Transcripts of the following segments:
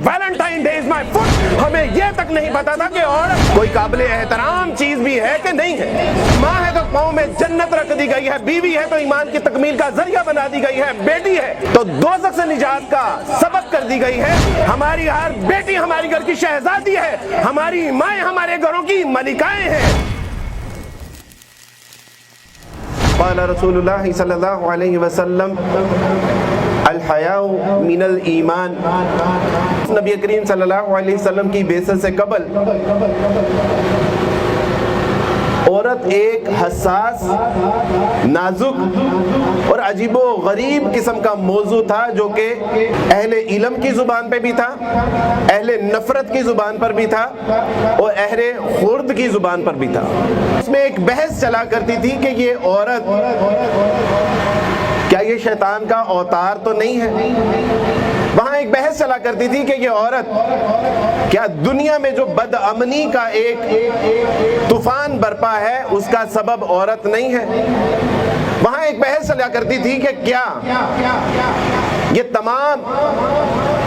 Valentine Day is my foot. ہمیں یہ تک نہیں پتا تھا کہ عورت کوئی قابل احترام چیز بھی ہے کہ نہیں ہے. ماں ہے تو پاؤں میں جنت رکھ دی گئی ہے, بیوی ہے تو ایمان کی تکمیل کا ذریعہ بنا دی گئی ہے, بیٹی ہے تو دوزخ سے نجات کا سبب کر دی گئی ہے. ہماری ہر بیٹی ہماری گھر کی شہزادی ہے, ہماری مائیں ہمارے گھروں کی ملکائیں ہیں. قال رسول اللہ صلی اللہ علیہ وسلم الحیاء من الایمان. نبی کریم صلی اللہ علیہ وسلم کی بعثت سے قبل عورت ایک حساس, نازک اور عجیب و غریب قسم کا موضوع تھا, جو کہ اہل علم کی زبان پہ بھی تھا, اہل نفرت کی زبان پر بھی تھا اور اہل خرد کی زبان پر بھی تھا. اس میں ایک بحث چلا کرتی تھی کہ یہ عورت کیا یہ شیطان کا اوتار تو نہیں ہے. وہاں ایک بحث چلا کرتی تھی کہ یہ عورت کیا دنیا میں جو بد امنی کا ایک طوفان برپا ہے اس کا سبب عورت نہیں ہے. وہاں ایک بحث چلا کرتی تھی کہ کیا یہ تمام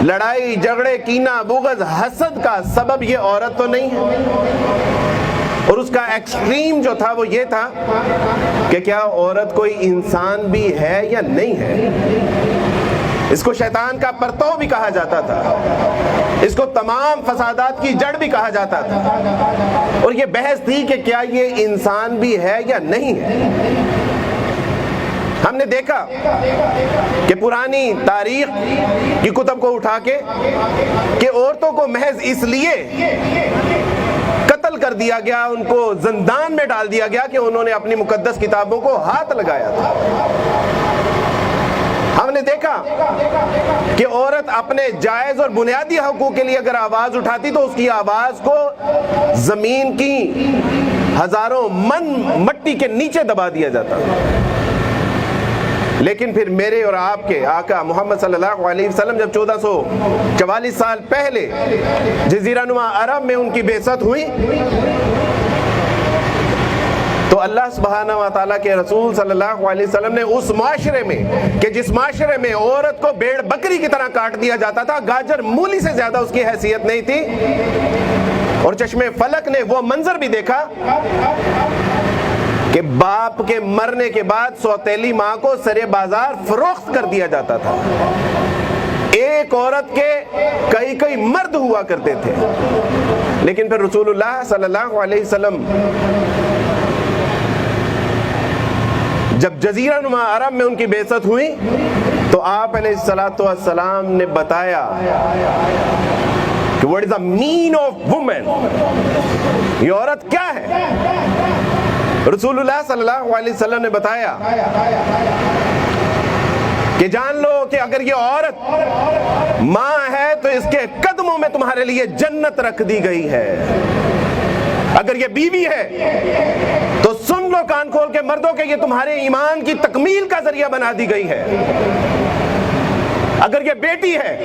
لڑائی جھگڑے کینہ بغض حسد کا سبب یہ عورت تو نہیں ہے. اور اس کا ایکسٹریم جو تھا وہ یہ تھا کہ کیا عورت کوئی انسان بھی ہے یا نہیں ہے. اس کو شیطان کا پرتو بھی کہا جاتا تھا, اس کو تمام فسادات کی جڑ بھی کہا جاتا تھا. اور یہ بحث تھی کہ کیا یہ انسان بھی ہے یا نہیں ہے. ہم نے دیکھا کہ پرانی تاریخ کی کتب کو اٹھا کے کہ عورتوں کو محض اس لیے قتل کر دیا گیا, ان کو زندان میں ڈال دیا گیا کہ انہوں نے اپنی مقدس کتابوں کو ہاتھ لگایا تھا. ہم نے دیکھا کہ عورت اپنے جائز اور بنیادی حقوق کے لیے اگر آواز اٹھاتی تو اس کی آواز کو زمین کی ہزاروں من مٹی کے نیچے دبا دیا جاتا. لیکن پھر میرے اور آپ کے آقا محمد صلی اللہ علیہ وسلم جب 1444 سال پہلے جزیرہ نما عرب میں ان کی بعثت ہوئی تو اللہ سبحانہ و تعالیٰ کے رسول صلی اللہ علیہ وسلم نے اس معاشرے میں کہ جس معاشرے میں عورت کو بھیڑ بکری کی طرح کاٹ دیا جاتا تھا, گاجر مولی سے زیادہ اس کی حیثیت نہیں تھی, اور چشمے فلک نے وہ منظر بھی دیکھا کہ باپ کے مرنے کے بعد سوتیلی ماں کو سرے بازار فروخت کر دیا جاتا تھا. ایک عورت کے کئی کئی مرد ہوا کرتے تھے. لیکن پھر رسول اللہ صلی اللہ علیہ وسلم جب جزیرہ نما عرب میں ان کی بعثت ہوئی تو آپ علیہ الصلوۃ والسلام نے بتایا کہ what is the mean of woman, یہ عورت کیا ہے. رسول اللہ صلی اللہ علیہ وسلم نے بتایا کہ جان لو کہ اگر یہ عورت ماں ہے تو اس کے قدموں میں تمہارے لیے جنت رکھ دی گئی ہے. اگر یہ بیوی ہے تو سن لو کان کھول کے مردوں کہ یہ تمہارے ایمان کی تکمیل کا ذریعہ بنا دی گئی ہے. اگر یہ بیٹی ہے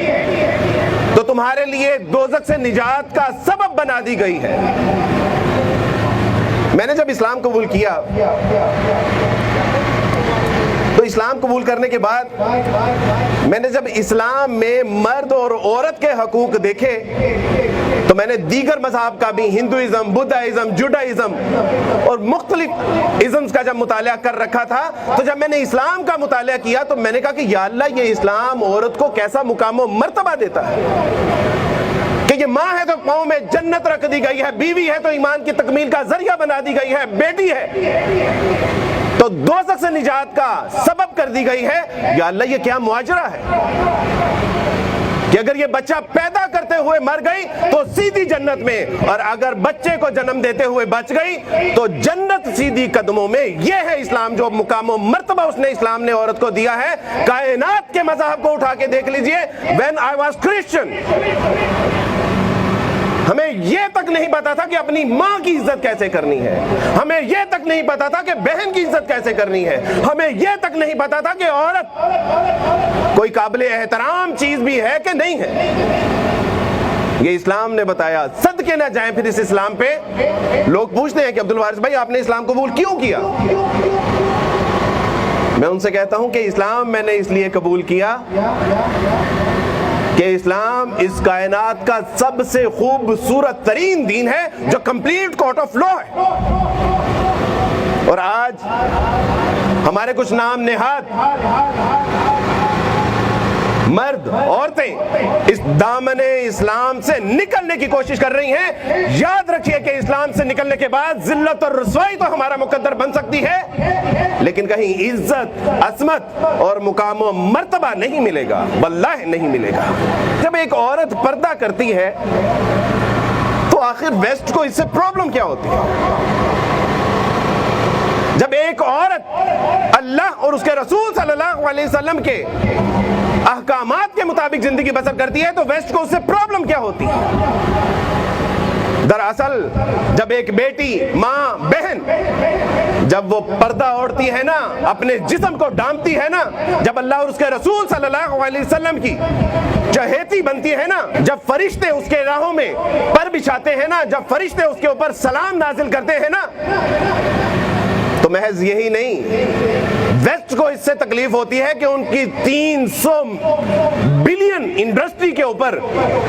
تو تمہارے لیے دوزخ سے نجات کا سبب بنا دی گئی ہے. میں نے جب اسلام قبول کیا تو اسلام قبول کرنے کے بعد میں نے جب اسلام میں مرد اور عورت کے حقوق دیکھے تو میں نے دیگر مذہب کا بھی, ہندوازم, بدھائزم, جوڈائزم اور مختلف ازمز کا جب مطالعہ کر رکھا تھا, تو جب میں نے اسلام کا مطالعہ کیا تو میں نے کہا کہ یا اللہ یہ اسلام عورت کو کیسا مقام و مرتبہ دیتا ہے کہ یہ ماں ہے تو پاؤں میں جنت رکھ دی گئی ہے, بیوی ہے تو ایمان کی تکمیل کا ذریعہ بنا دی گئی ہے, بیٹی ہے تو دوزخ سے نجات کا سبب کر دی گئی ہے. یا اللہ یہ کیا معاجرہ ہے کہ اگر یہ بچہ پیدا کرتے ہوئے مر گئی تو سیدھی جنت میں, اور اگر بچے کو جنم دیتے ہوئے بچ گئی تو جنت سیدھی قدموں میں. یہ ہے اسلام, جو مقام و مرتبہ اس نے اسلام نے عورت کو دیا ہے. کائنات کے مذہب کو اٹھا کے دیکھ لیجئے, when I was Christian ہمیں یہ تک نہیں پتا تھا کہ اپنی ماں کی عزت کیسے کرنی ہے, ہمیں یہ تک نہیں پتا تھا کہ بہن کی عزت کیسے کرنی ہے, ہمیں یہ تک نہیں پتا تھا کہ عورت کوئی قابل احترام چیز بھی ہے کہ نہیں ہے. یہ اسلام نے بتایا. صدقے نہ جائیں پھر اس اسلام پہ. لوگ پوچھتے ہیں کہ عبدالوارث بھائی آپ نے اسلام قبول کیوں کیا؟ میں ان سے کہتا ہوں کہ اسلام میں نے اس لیے قبول کیا کہ اسلام اس کائنات کا سب سے خوبصورت ترین دین ہے جو کمپلیٹ کورٹ آف لا ہے. اور آج ہمارے کچھ نام نہاد مرد عورتیں اس دامن اسلام سے نکلنے کی کوشش کر رہی ہیں. یاد رکھیے کہ اسلام سے نکلنے کے بعد ذلت اور رسوائی تو ہمارا مقدر بن سکتی ہے، لیکن کہیں عزت، عظمت اور مقام و مرتبہ نہیں ملے گا، واللہ نہیں ملے گا. جب ایک عورت پردہ کرتی ہے تو آخر ویسٹ کو اس سے پرابلم کیا ہوتی ہے؟ جب ایک عورت اللہ اور اس کے رسول صلی اللہ علیہ وسلم کے احکامات کے مطابق زندگی بسر کرتی ہے تو ویسٹ کو اس سے پرابلم کیا ہوتی ہے؟ دراصل جب ایک بیٹی، ماں، بہن جب وہ پردہ اوڑھتی ہے نا، اپنے جسم کو ڈھانپتی ہے نا، جب اللہ اور اس کے رسول صلی اللہ علیہ وسلم کی چہیتی بنتی ہے نا، جب فرشتے اس کے راہوں میں پر بچھاتے ہیں نا، جب فرشتے اس کے اوپر سلام نازل کرتے ہیں نا، تو محض یہی نہیں، ویسٹ کو اس سے تکلیف ہوتی ہے کہ ان کی 300 بلین انڈسٹری کے اوپر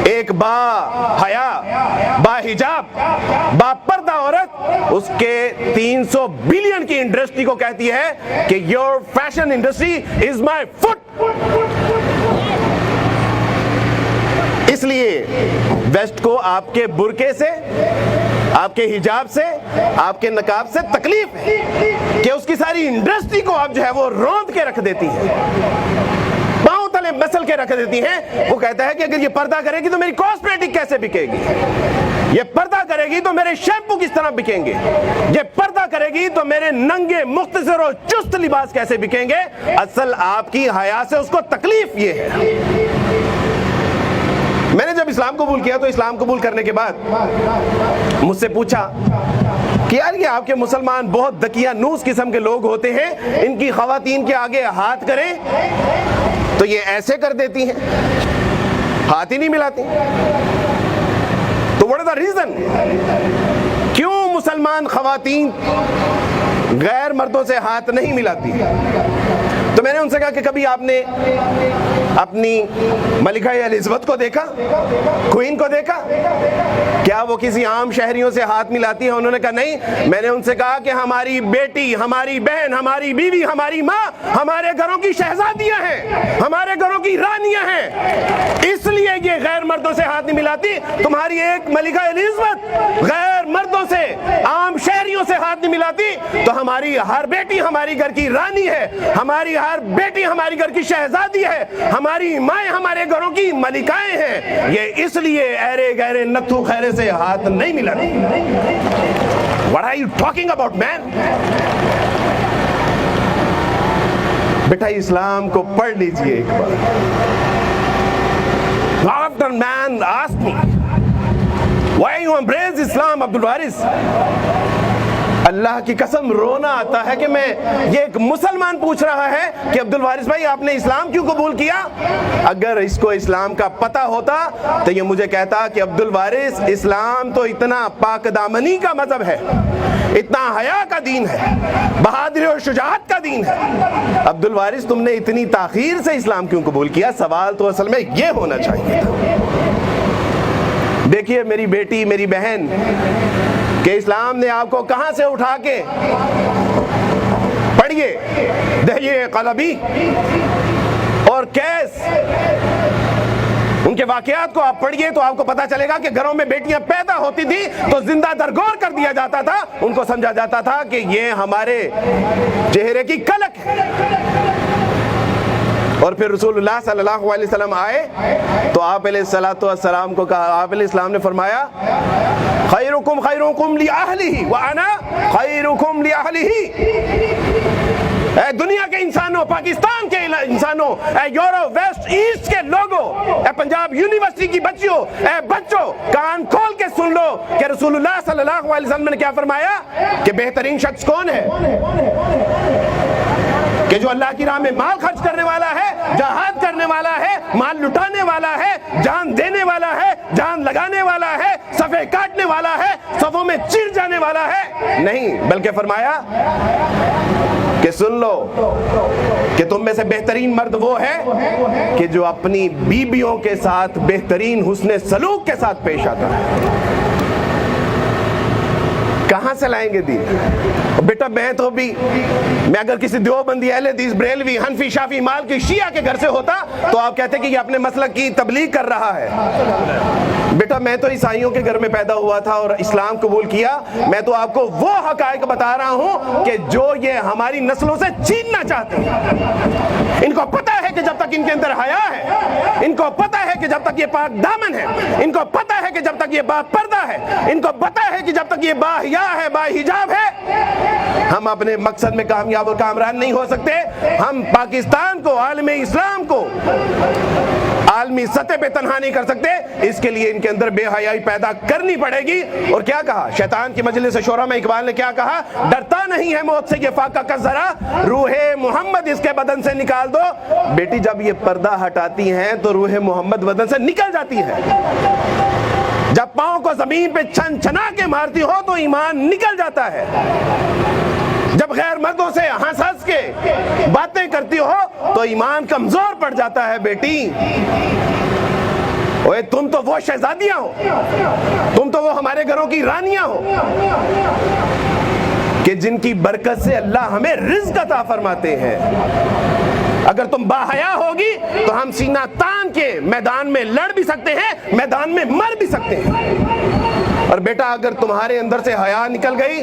ایک با حیا، با حجاب، با پردہ عورت اس کے 300 بلین کی انڈسٹری کو کہتی ہے کہ your fashion industry is my foot. اس لیے ویسٹ کو آپ کے برقعے سے، آپ کے حجاب سے، آپ کے نقاب سے تکلیف ہے کہ اس کی ساری انڈسٹری کو آپ جو ہے وہ روند کے رکھ دیتی ہیں، پاؤں تلے مسل کے رکھ دیتی ہیں. وہ کہتا ہے کہ اگر یہ پردہ کرے گی تو میری کاسمیٹک کیسے بکے گی، یہ پردہ کرے گی تو میرے شیمپو کس طرح بکیں گے، یہ پردہ کرے گی تو میرے ننگے مختصر اور چست لباس کیسے بکیں گے. اصل آپ کی حیا سے اس کو تکلیف یہ ہے. میں نے جب اسلام قبول کیا تو اسلام قبول کرنے کے بعد مجھ سے پوچھا کہ یار یہ آپ کے مسلمان بہت دقیانوس قسم کے لوگ ہوتے ہیں، ان کی خواتین کے آگے ہاتھ کریں تو یہ ایسے کر دیتی ہیں، ہاتھ ہی نہیں ملاتی. تو what is the reason؟ کیوں مسلمان خواتین غیر مردوں سے ہاتھ نہیں ملاتی؟ تو میں نے ان سے کہا کہ کبھی آپ نے اپنی ملکہ الزبتھ کو دیکھا، کوئین کو دیکھا؟ کیا وہ کسی عام شہریوں سے ہاتھ ملاتی ہیں؟ انہوں نے کہا نہیں. میں نے ان سے کہا کہ ہماری بیٹی، ہماری بہن، ہماری بیوی، ہماری ماں ہمارے گھروں کی شہزادیاں ہیں، ہمارے گھروں کی رانیاں ہیں، اس لیے یہ غیر مردوں سے ہاتھ نہیں ملاتی. تمہاری ایک ملکہ الزبتھ غیر مردوں سے، عام شہریوں سے ہاتھ نہیں ملاتی تو ہماری ہر بیٹی ہماری گھر کی رانی ہے، ہماری ہر بیٹی ہماری گھر کی شہزادی ہے، ہماری مائیں ہمارے گھروں کی ملکائیں ہیں. یہ اس لیے ایرے گہرے نتھو خیرے سے ہاتھ نہیں ملاتی. What are you talking about, man؟ بیٹا اسلام کو پڑھ لیجئے ایک بار. After man asked me, why you embrace Islam, عبد الوارث؟ اللہ کی قسم رونا آتا ہے کہ میں یہ ایک مسلمان پوچھ رہا ہے کہ عبد الوارث بھائی آپ نے اسلام کیوں قبول کیا؟ اگر اس کو اسلام کا پتہ ہوتا تو یہ مجھے کہتا کہ عبد الوارث اسلام تو اتنا پاک دامنی کا مذہب ہے، اتنا حیا کا دین ہے، بہادری اور شجاعت کا دین ہے. عبد الوارث تم نے اتنی تاخیر سے اسلام کیوں قبول کیا؟ سوال تو اصل میں یہ ہونا چاہیے تھا. دیکھیے میری بیٹی، میری بہن، کہ اسلام نے آپ کو کہاں سے اٹھا کے، پڑھیے دہیے قلبی اور کیس، ان کے واقعات کو آپ پڑھیے تو آپ کو پتا چلے گا کہ گھروں میں بیٹیاں پیدا ہوتی تھی تو زندہ درگور کر دیا جاتا تھا. ان کو سمجھا جاتا تھا کہ یہ ہمارے چہرے کی کلک ہے. اور پھر رسول اللہ صلی اللہ علیہ وسلم آئے تو آپ علیہ الصلوۃ والسلام کو کہا، آپ علیہ السلام نے فرمایا خیرکم خیرکم لأہلہ وانا خیرکم لأہلہ. اے دنیا کے انسانوں، پاکستان کے انسانوں، اے یورپ ویسٹ ایسٹ کے لوگوں، اے پنجاب یونیورسٹی کی بچیوں، اے بچوں، کان کھول کے سن لو کہ رسول اللہ صلی اللہ علیہ وسلم نے کیا فرمایا کہ بہترین شخص کون ہے؟ کہ جو اللہ کی راہ میں مال خرچ کرنے والا ہے، جہاد کرنے والا ہے، مال لٹانے والا ہے، جان دینے والا ہے، جان لگانے والا ہے، صف کاٹنے والا ہے, صفوں میں چیر جانے والا ہے, نہیں, بلکہ فرمایا کہ سن لو کہ تم میں سے بہترین مرد وہ ہے کہ جو اپنی بیویوں کے ساتھ بہترین حسن سلوک کے ساتھ پیش آتا ہے. کہاں سے لائیں گے دین؟ بیٹا میں اگر کسی دیوبندی, اہل حدیث, بریلوی, حنفی, شافعی, مالکی, شیعہ کے گھر سے ہوتا تو آپ کہتے کہ یہ اپنے مسلک کی تبلیغ کر رہا ہے. بیٹا میں تو عیسائیوں کے گھر میں پیدا ہوا تھا اور اسلام قبول کیا. میں تو آپ کو وہ حقائق بتا رہا ہوں کہ جو یہ ہماری نسلوں سے چھیننا چاہتے ہیں. ان کو پتا ہے کہ جب تک ان کے اندر حیا ہے, ان کو پتا ہے کہ جب تک یہ پاک دامن ہے, ان کو پتا ہے کہ جب تک یہ با پردہ ہے, ان کو پتا ہے کہ جب تک یہ با حیا ہے, با حجاب ہے, ہم اپنے مقصد میں کامیاب اور کامران نہیں ہو سکتے. ہم پاکستان کو, عالم اسلام کو عالمی سطح پہ تنہا نہیں کر سکتے. اس کے لیے ان کے اندر بے حیائی پیدا کرنی پڑے گی. اور کیا کہا شیطان کی مجلس شورا میں اقبال نے, کیا کہا؟ ڈرتا نہیں ہے موت سے یہ فاقہ کا ذرا, روح محمد اس کے بدن سے نکال دو. بیٹی جب یہ پردہ ہٹاتی ہیں تو روح محمد بدن سے نکل جاتی ہے. جب پاؤں کو زمین پہ چھن چھنا کے مارتی ہو تو ایمان نکل جاتا ہے. جب غیر مردوں سے ہنس ہنس کے باتیں کرتی ہو تو ایمان کمزور پڑ جاتا ہے. بیٹی اوے تم تو وہ شہزادیاں ہو, تم تو وہ ہمارے گھروں کی رانیاں ہو کہ جن کی برکت سے اللہ ہمیں رزق عطا فرماتے ہیں. اگر تم باحیا ہوگی تو ہم سینہ تان کے میدان میں لڑ بھی سکتے ہیں, میدان میں مر بھی سکتے ہیں. اور بیٹا اگر تمہارے اندر سے حیا نکل گئی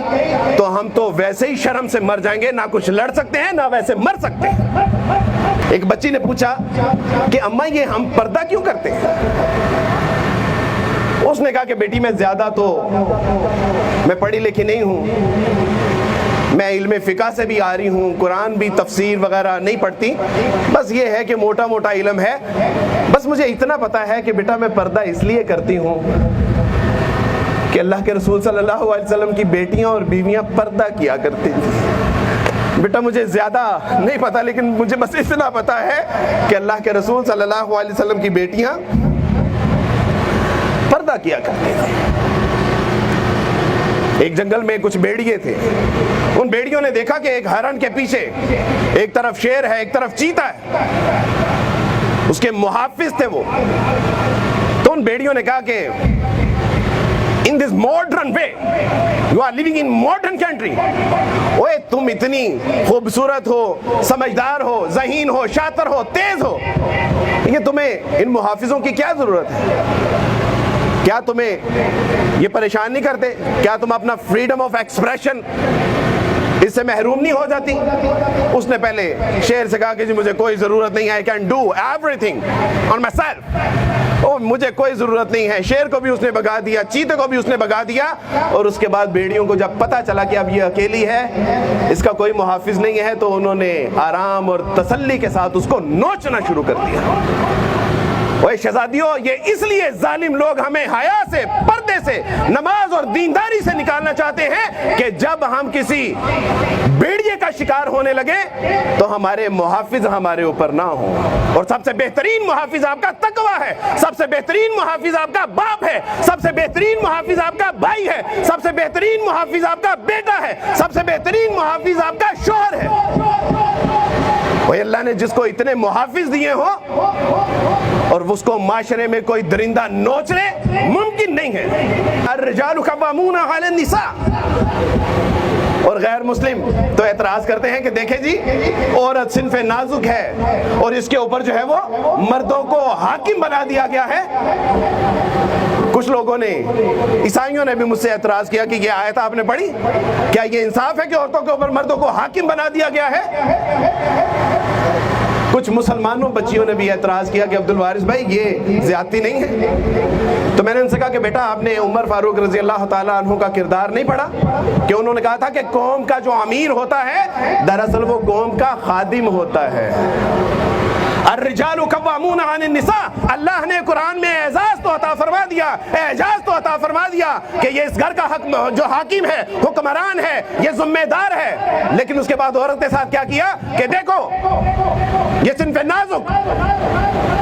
تو ہم تو ویسے ہی شرم سے مر جائیں گے, نہ کچھ لڑ سکتے ہیں نہ ویسے مر سکتے ہیں. ایک بچی نے پوچھا کہ اماں یہ ہم پردہ کیوں کرتے ہیں؟ اس نے کہا کہ بیٹی میں زیادہ تو میں پڑھی لکھی نہیں ہوں, میں علم فقہ سے بھی آ رہی ہوں, قرآن بھی تفسیر وغیرہ نہیں پڑھتی, بس یہ ہے کہ موٹا موٹا علم ہے. بس مجھے اتنا پتا ہے کہ بیٹا میں پردہ اس لیے کرتی ہوں کہ اللہ کے رسول صلی اللہ علیہ وسلم کی بیٹیاں اور بیویاں پردہ کیا کرتی تھیں. بیٹا مجھے زیادہ نہیں پتا, لیکن مجھے بس اتنا پتا ہے کہ اللہ کے رسول صلی اللہ علیہ وسلم کی بیٹیاں پردہ کیا کرتی تھیں. ایک جنگل میں کچھ بیڑیے تھے. ان بیڑیوں نے دیکھا کہ ایک ہرن کے پیچھے ایک طرف شیر ہے, ایک طرف چیتا ہے, اس کے محافظ تھے وہ. تو ان بیڑیوں نے کہا کہ in this modern way you are living in modern country, اوے تم اتنی خوبصورت ہو, سمجھدار ہو, ذہین ہو, شاطر ہو, تیز ہو, یہ تمہیں ان محافظوں کی کیا ضرورت ہے؟ کیا تمہیں یہ پریشان نہیں کرتے؟ کیا تم اپنا فریڈم آف ایکسپریشن اس سے محروم نہیں ہو جاتی؟ اس نے پہلے شیر سے کہا کہ جی مجھے کوئی ضرورت نہیں ہے, I can do everything on myself, مجھے کوئی ضرورت نہیں ہے. شیر کو بھی اس نے بھگا دیا, چیتے کو بھی اس نے بھگا دیا. اور اس کے بعد بیڑیوں کو جب پتا چلا کہ اب یہ اکیلی ہے, اس کا کوئی محافظ نہیں ہے, تو انہوں نے آرام اور تسلی کے ساتھ اس کو نوچنا شروع کر دیا. اوے شہزادیوں, یہ اس لیے ظالم لوگ ہمیں حیا سے, پردے سے, نماز اور دینداری سے نکالنا چاہتے ہیں کہ جب ہم کسی بیڑیے کا شکار ہونے لگے تو ہمارے محافظ ہمارے اوپر نہ ہوں. اور سب سے بہترین محافظ آپ کا تقویٰ ہے, سب سے بہترین محافظ آپ کا باپ ہے, سب سے بہترین محافظ آپ کا بھائی ہے, سب سے بہترین محافظ آپ کا بیٹا ہے, سب سے بہترین محافظ آپ کا شوہر ہے. وہی اللہ نے جس کو اتنے محافظ دیے ہو اور اس کو معاشرے میں کوئی درندہ نوچ لے, ممکن نہیں ہے. الرجال قوامون علی النساء. اور غیر مسلم تو اعتراض کرتے ہیں کہ دیکھیں جی عورت صنف نازک ہے اور اس کے اوپر جو ہے وہ مردوں کو حاکم بنا دیا گیا ہے. کچھ لوگوں نے, عیسائیوں نے بھی مجھ سے اعتراض کیا کہ یہ آیت آپ نے پڑھی, کیا یہ انصاف ہے کہ عورتوں کے اوپر مردوں کو حاکم بنا دیا گیا ہے؟ کچھ مسلمانوں بچیوں نے بھی اعتراض کیا کہ عبدالوارث بھائی یہ زیادتی نہیں ہے. تو میں نے ان سے کہا کہ بیٹا آپ نے عمر فاروق رضی اللہ تعالیٰ عنہ کا کردار نہیں پڑھا کہ انہوں نے کہا تھا کہ قوم کا جو امیر ہوتا ہے دراصل وہ قوم کا خادم ہوتا ہے. الرجال قوامون علی النساء. اللہ نے قرآن میں اعزاز تو عطا فرما دیا, اعجاز تو عطا فرما دیا کہ یہ اس گھر کا حق جو حاکم ہے, حکمران ہے, یہ ذمہ دار ہے. لیکن اس کے بعد عورت کے ساتھ کیا کیا کہ دیکھو یہ صنف نازک,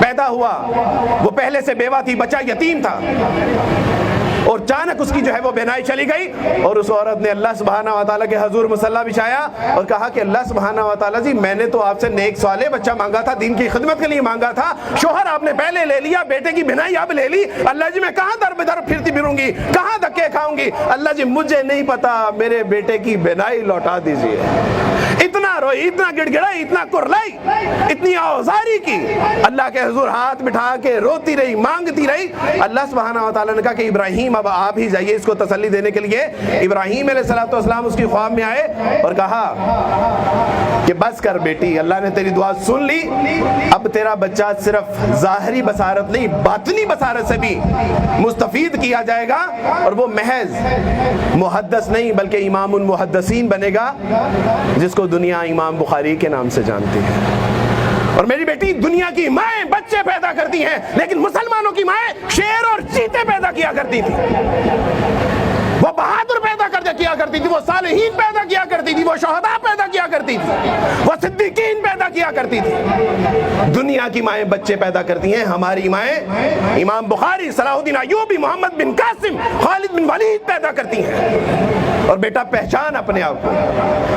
پیدا ہوا وہ پہلے سے بیوہ تھی, بچہ یتیم تھا, اور اچانک اس کی جو ہے وہ بینائی چلی گئی, اور اس عورت نے اللہ سبحانہ و تعالیٰ کے حضور مصلی بچھایا اور کہا کہ اللہ سبحانہ و تعالیٰ جی میں نے تو آپ سے نیک صالح بچہ مانگا تھا, دین کی خدمت کے لیے مانگا تھا, شوہر آپ نے پہلے لے لیا, بیٹے کی بینائی اب لے لی, اللہ جی میں کہاں در بدر پھرتی پھروں گی, کہاں دھکے کھاؤں گی, اللہ جی مجھے نہیں پتا, میرے بیٹے کی بینائی لوٹا دیجیے. اتنا روئی, اتنا گڑ گڑائی, اتنا کرلائی, اتنی آوازاری کی, اللہ کے حضور ہاتھ بٹھا کے روتی رہی, مانگتی رہی. اللہ سبحانہ و تعالیٰ نے کہا کہ ابراہیم اب آپ ہی جائیے اس کو تسلی دینے کے لیے. ابراہیم علیہ السلام اس کی خواب میں آئے اور کہا کہ بس کر بیٹی, اللہ نے تیری دعا سن لی, اب تیرا بچہ صرف ظاہری بصارت نہیں باطنی بصارت سے بھی مستفید کیا جائے گا, اور وہ محض محدث نہیں بلکہ امام المحدثین بنے گا جس کو دنیا امام بخاری کے نام سے جانتی ہے. اور میری بیٹی, دنیا کی مائیں بچے پیدا کرتی ہیں لیکن مسلمانوں کی مائیں شیر اور چیتے پیدا کیا کرتی تھی, وہ بہادر پیدا کیا کرتی تھی, وہ صالحین پیدا کیا کرتی تھی, وہ شہداء پیدا کیا کرتی تھی, وہ صدیقین پیدا کیا کرتی تھی. دنیا کی مائیں بچے پیدا کرتی ہیں, ہماری مائیں امام بخاری, صلاح الدین ایوبی, محمد بن قاسم, خالد بن ولید پیدا کرتی ہیں. اور بیٹا پہچان اپنے آپ کو.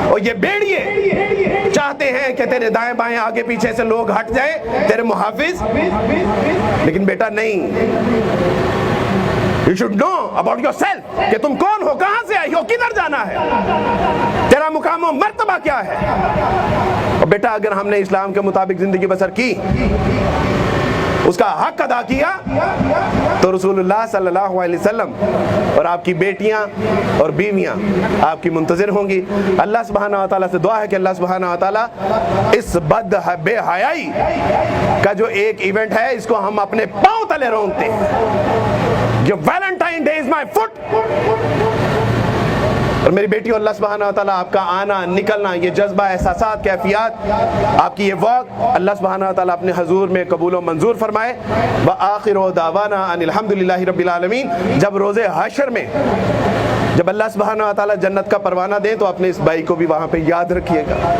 اور یہ بیڑیے چاہتے ہیں کہ تیرے دائیں بائیں آگے پیچھے سے لوگ ہٹ جائیں, تیرے محافظ, لیکن بیٹا نہیں. You should know about yourself کہ تم کون ہو, کہاں سے آئی ہو, کدھر جانا ہے, تیرا مقام و مرتبہ کیا ہے. اور بیٹا اگر ہم نے اسلام کے مطابق زندگی بسر کی, اس کا حق ادا کیا, تو رسول اللہ صلی اللہ علیہ وسلم اور آپ کی بیٹیاں اور بیویاں آپ کی منتظر ہوں گی. اللہ سبحانہ و تعالیٰ سے دعا ہے کہ اللہ سبحانہ و تعالیٰ اس بے حیائی کا جو ایک ایونٹ ہے اس کو ہم اپنے پاؤں تلے رونگتے ہیں. جو Valentine Day is my foot. اور میری بیٹی, اللہ سبحانہ و تعالیٰ آپ کا آنا نکلنا, یہ جذبہ, احساسات, کیفیات, آپ کی یہ واک, اللہ سبحانہ و تعالیٰ اپنے حضور میں قبول و منظور فرمائے. وآخر دعوانا ان الحمدللہ رب العالمین. جب روز حشر میں جب اللہ سبحانہ و تعالیٰ جنت کا پروانہ دیں تو اپنے اس بھائی کو بھی وہاں پہ یاد رکھیے گا.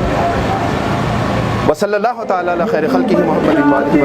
وصلی اللہ تعالیٰ علی خیر خلقہ محمد.